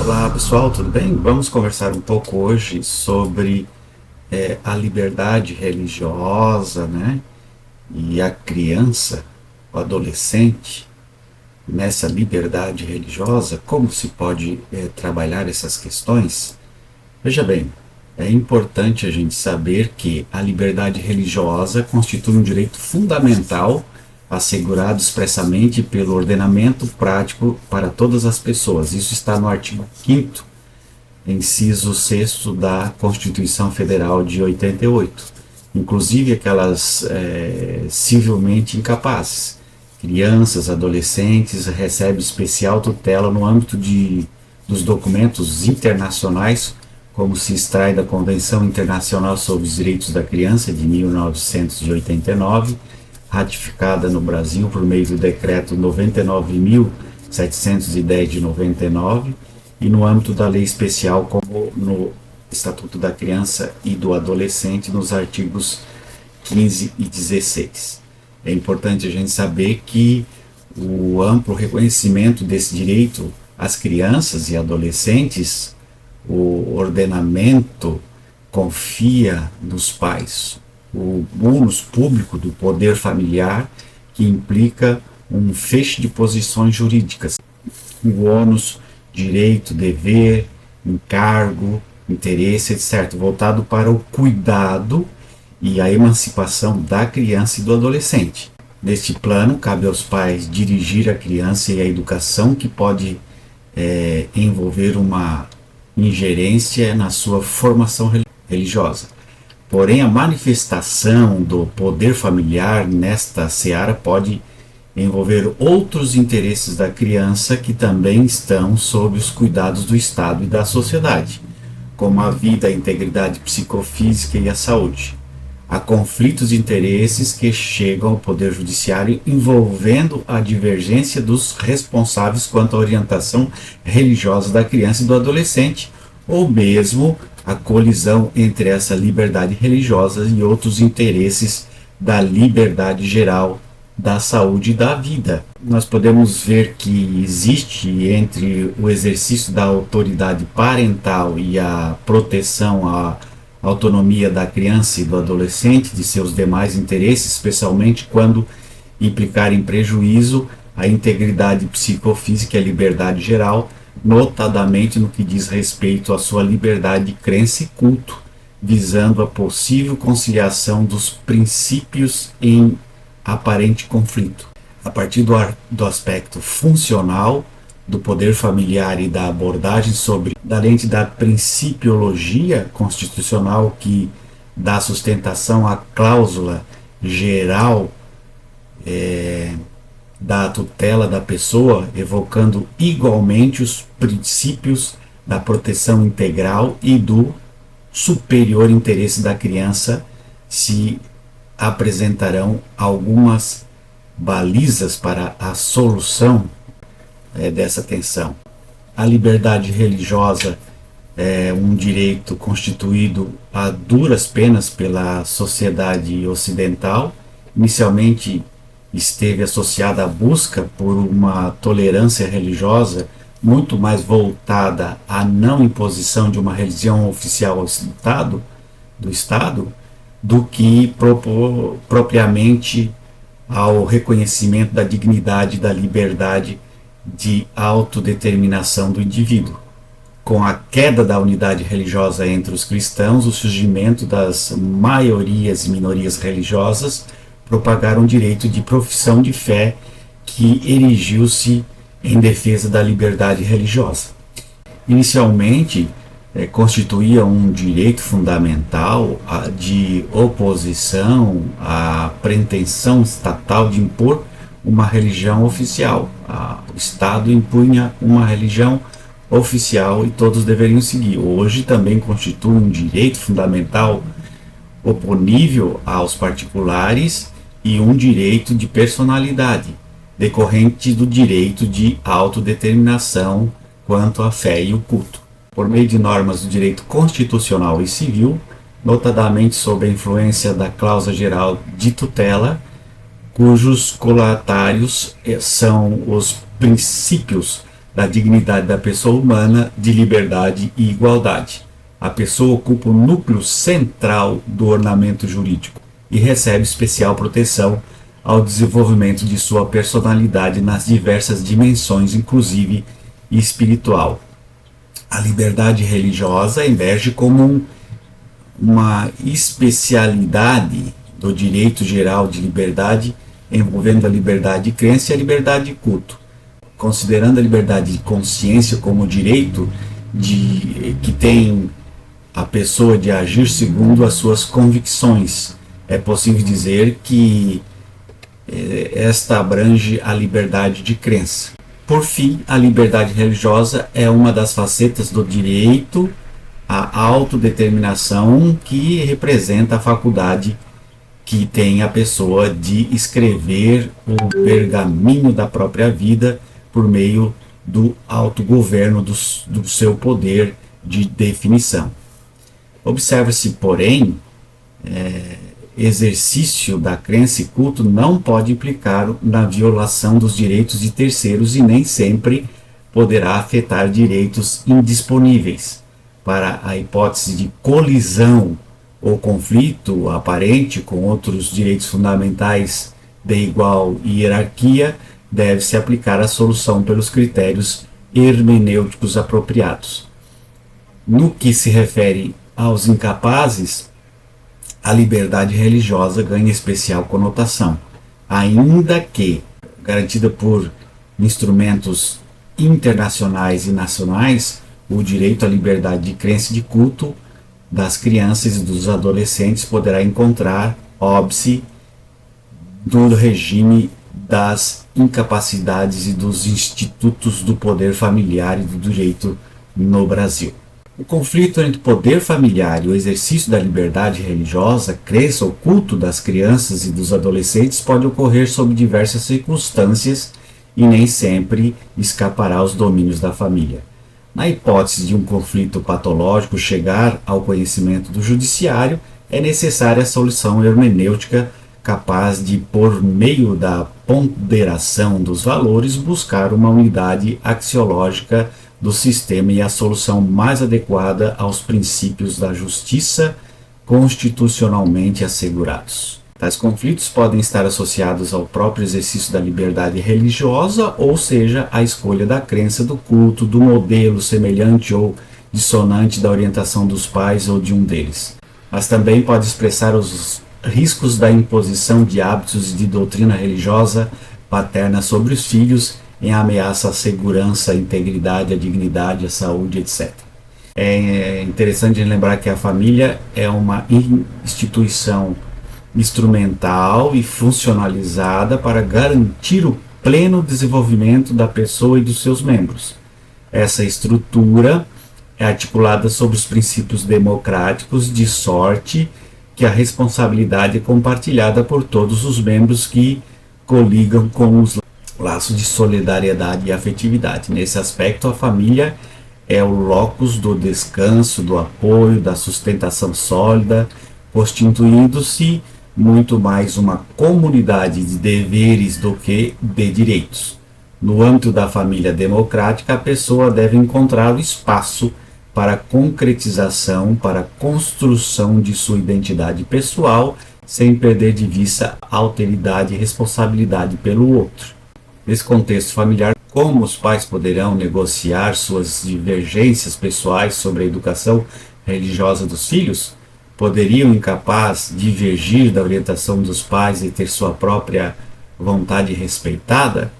Olá pessoal, tudo bem? Vamos conversar um pouco hoje sobre a liberdade religiosa, né? E a criança, o adolescente, nessa liberdade religiosa, como se pode trabalhar essas questões? Veja bem, é importante a gente saber que a liberdade religiosa constitui um direito fundamental assegurado expressamente pelo ordenamento prático para todas as pessoas. Isso está no artigo 5º, inciso 6º da Constituição Federal de 88. Inclusive aquelas civilmente incapazes, crianças, adolescentes, recebem especial tutela no âmbito dos documentos internacionais, como se extrai da Convenção Internacional sobre os Direitos da Criança de 1989, ratificada no Brasil por meio do decreto 99.710 de 99, e no âmbito da lei especial, como no Estatuto da Criança e do Adolescente, nos artigos 15 e 16. É importante a gente saber que o amplo reconhecimento desse direito às crianças e adolescentes, o ordenamento confia nos pais o ônus público do poder familiar, que implica um feixe de posições jurídicas, o ônus, direito, dever, encargo, interesse, etc., voltado para o cuidado e a emancipação da criança e do adolescente. Neste plano, cabe aos pais dirigir a criança e a educação, que pode envolver uma ingerência na sua formação religiosa. Porém, a manifestação do poder familiar nesta seara pode envolver outros interesses da criança que também estão sob os cuidados do Estado e da sociedade, como a vida, a integridade psicofísica e a saúde. Há conflitos de interesses que chegam ao Poder Judiciário envolvendo a divergência dos responsáveis quanto à orientação religiosa da criança e do adolescente, ou mesmo a colisão entre essa liberdade religiosa e outros interesses da liberdade geral, da saúde e da vida. Nós podemos ver que existe entre o exercício da autoridade parental e a proteção à autonomia da criança e do adolescente de seus demais interesses, especialmente quando implicarem prejuízo à integridade psicofísica e à liberdade geral, notadamente no que diz respeito à sua liberdade de crença e culto, visando a possível conciliação dos princípios em aparente conflito. A partir do aspecto funcional do poder familiar e da abordagem da lente da principiologia constitucional, que dá sustentação à cláusula geral da tutela da pessoa, evocando igualmente os princípios da proteção integral e do superior interesse da criança, se apresentarão algumas balizas para a solução dessa tensão. A liberdade religiosa é um direito constituído a duras penas pela sociedade ocidental. Inicialmente esteve associada à busca por uma tolerância religiosa muito mais voltada à não imposição de uma religião oficial do Estado do que propriamente ao reconhecimento da dignidade e da liberdade de autodeterminação do indivíduo. Com a queda da unidade religiosa entre os cristãos, o surgimento das maiorias e minorias religiosas propagaram o direito de profissão de fé, que erigiu-se em defesa da liberdade religiosa. Inicialmente, constituía um direito fundamental de oposição à pretensão estatal de impor uma religião oficial. O Estado impunha uma religião oficial e todos deveriam seguir. Hoje também constitui um direito fundamental oponível aos particulares e um direito de personalidade, decorrente do direito de autodeterminação quanto à fé e o culto. Por meio de normas do direito constitucional e civil, notadamente sob a influência da cláusula geral de tutela, cujos colatários são os princípios da dignidade da pessoa humana, de liberdade e igualdade. A pessoa ocupa o núcleo central do ornamento jurídico e recebe especial proteção ao desenvolvimento de sua personalidade nas diversas dimensões, inclusive espiritual. A liberdade religiosa emerge como uma especialidade do direito geral de liberdade, envolvendo a liberdade de crença e a liberdade de culto. Considerando a liberdade de consciência como direito que tem a pessoa de agir segundo as suas convicções, é possível dizer que esta abrange a liberdade de crença. Por fim, a liberdade religiosa é uma das facetas do direito à autodeterminação, que representa a faculdade que tem a pessoa de escrever o pergaminho da própria vida por meio do autogoverno do seu poder de definição. Observa-se, porém, exercício da crença e culto não pode implicar na violação dos direitos de terceiros e nem sempre poderá afetar direitos indisponíveis. Para a hipótese de colisão ou conflito aparente com outros direitos fundamentais de igual hierarquia, deve-se aplicar a solução pelos critérios hermenêuticos apropriados. No que se refere aos incapazes, a liberdade religiosa ganha especial conotação, ainda que garantida por instrumentos internacionais e nacionais. O direito à liberdade de crença e de culto das crianças e dos adolescentes poderá encontrar óbice no regime das incapacidades e dos institutos do poder familiar e do direito no Brasil. O conflito entre o poder familiar e o exercício da liberdade religiosa, crença ou culto das crianças e dos adolescentes pode ocorrer sob diversas circunstâncias e nem sempre escapará aos domínios da família. Na hipótese de um conflito patológico chegar ao conhecimento do judiciário, é necessária a solução hermenêutica capaz de, por meio da ponderação dos valores, buscar uma unidade axiológica do sistema e a solução mais adequada aos princípios da justiça constitucionalmente assegurados. Tais conflitos podem estar associados ao próprio exercício da liberdade religiosa, ou seja, à escolha da crença, do culto, do modelo semelhante ou dissonante da orientação dos pais ou de um deles. Mas também pode expressar os riscos da imposição de hábitos de doutrina religiosa paterna sobre os filhos, em ameaça à segurança, à integridade, à dignidade, à saúde, etc. É interessante lembrar que a família é uma instituição instrumental e funcionalizada para garantir o pleno desenvolvimento da pessoa e dos seus membros. Essa estrutura é articulada sobre os princípios democráticos, de sorte que a responsabilidade é compartilhada por todos os membros que coligam com os laços de solidariedade e afetividade. Nesse aspecto, a família é o locus do descanso, do apoio, da sustentação sólida, constituindo-se muito mais uma comunidade de deveres do que de direitos. No âmbito da família democrática, a pessoa deve encontrar o espaço para a concretização, para a construção de sua identidade pessoal, sem perder de vista a alteridade e responsabilidade pelo outro. Nesse contexto familiar, como os pais poderão negociar suas divergências pessoais sobre a educação religiosa dos filhos? Poderiam, incapazes, divergir da orientação dos pais e ter sua própria vontade respeitada?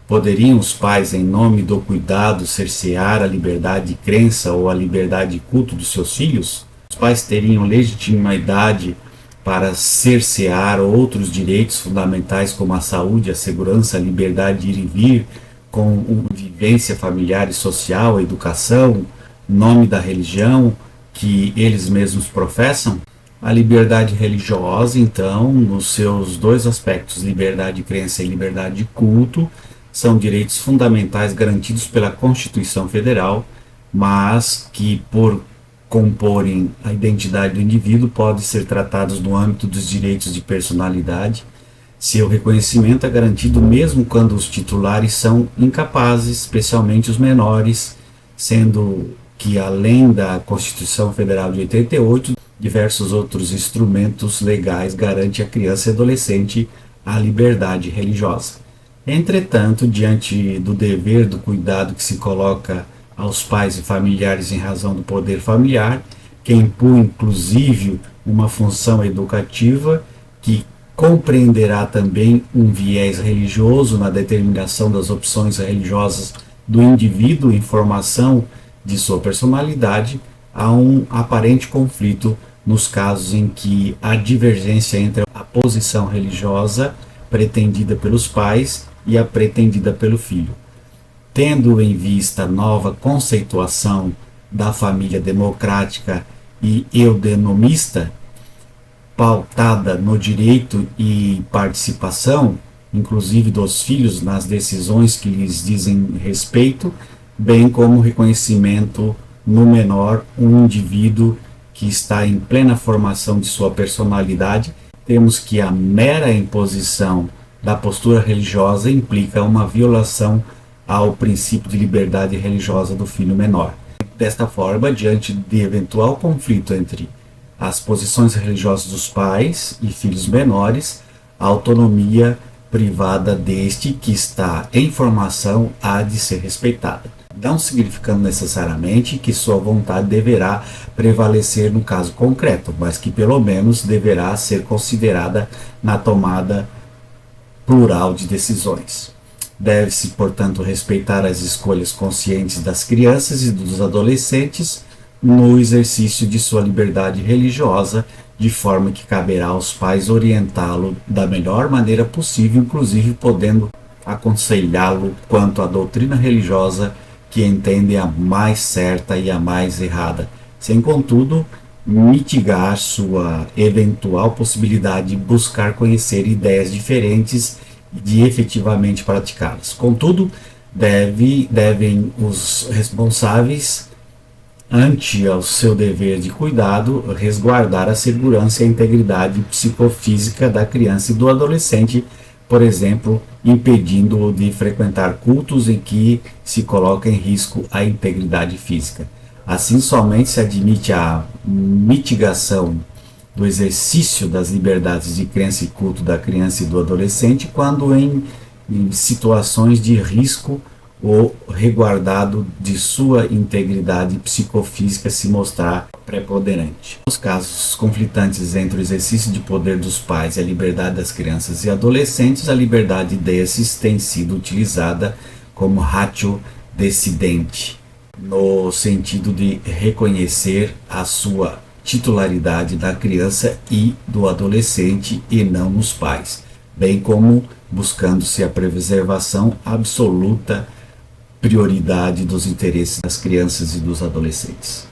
Poderiam os pais, em nome do cuidado, cercear a liberdade de crença ou a liberdade de culto dos seus filhos? Os pais teriam legitimidade para cercear outros direitos fundamentais como a saúde, a segurança, a liberdade de ir e vir, com vivência familiar e social, a educação, nome da religião que eles mesmos professam? A liberdade religiosa, então, nos seus dois aspectos, liberdade de crença e liberdade de culto, são direitos fundamentais garantidos pela Constituição Federal, mas que, por comporem a identidade do indivíduo, podem ser tratados no âmbito dos direitos de personalidade, Seu reconhecimento é garantido mesmo quando os titulares são incapazes, especialmente os menores, sendo que, além da Constituição Federal de 88, diversos outros instrumentos legais garantem à criança e adolescente a liberdade religiosa. Entretanto, diante do dever do cuidado que se coloca aos pais e familiares em razão do poder familiar, que impõe inclusive uma função educativa que compreenderá também um viés religioso na determinação das opções religiosas do indivíduo em formação de sua personalidade, há um aparente conflito nos casos em que há divergência entre a posição religiosa pretendida pelos pais e a pretendida pelo filho. Tendo em vista a nova conceituação da família democrática e eudenomista, pautada no direito e participação, inclusive dos filhos, nas decisões que lhes dizem respeito, bem como reconhecimento no menor um indivíduo que está em plena formação de sua personalidade, temos que a mera imposição da postura religiosa implica uma violação ao princípio de liberdade religiosa do filho menor. Desta forma, diante de eventual conflito entre as posições religiosas dos pais e filhos menores, a autonomia privada deste que está em formação há de ser respeitada, não significando necessariamente que sua vontade deverá prevalecer no caso concreto, mas que pelo menos deverá ser considerada na tomada plural de decisões. Deve-se, portanto, respeitar as escolhas conscientes das crianças e dos adolescentes no exercício de sua liberdade religiosa, de forma que caberá aos pais orientá-lo da melhor maneira possível, inclusive podendo aconselhá-lo quanto à doutrina religiosa que entendem a mais certa e a mais errada, sem, contudo, mitigar sua eventual possibilidade de buscar conhecer ideias diferentes e de efetivamente praticá-las. Contudo, devem os responsáveis, ante o seu dever de cuidado, resguardar a segurança e a integridade psicofísica da criança e do adolescente, por exemplo, impedindo-o de frequentar cultos em que se coloca em risco a integridade física. Assim, somente se admite a mitigação do exercício das liberdades de crença e culto da criança e do adolescente quando em situações de risco ou resguardado de sua integridade psicofísica se mostrar preponderante. Nos casos conflitantes entre o exercício de poder dos pais e a liberdade das crianças e adolescentes, a liberdade desses tem sido utilizada como ratio decidente, no sentido de reconhecer a sua titularidade da criança e do adolescente e não nos pais, bem como buscando-se a preservação absoluta prioridade dos interesses das crianças e dos adolescentes.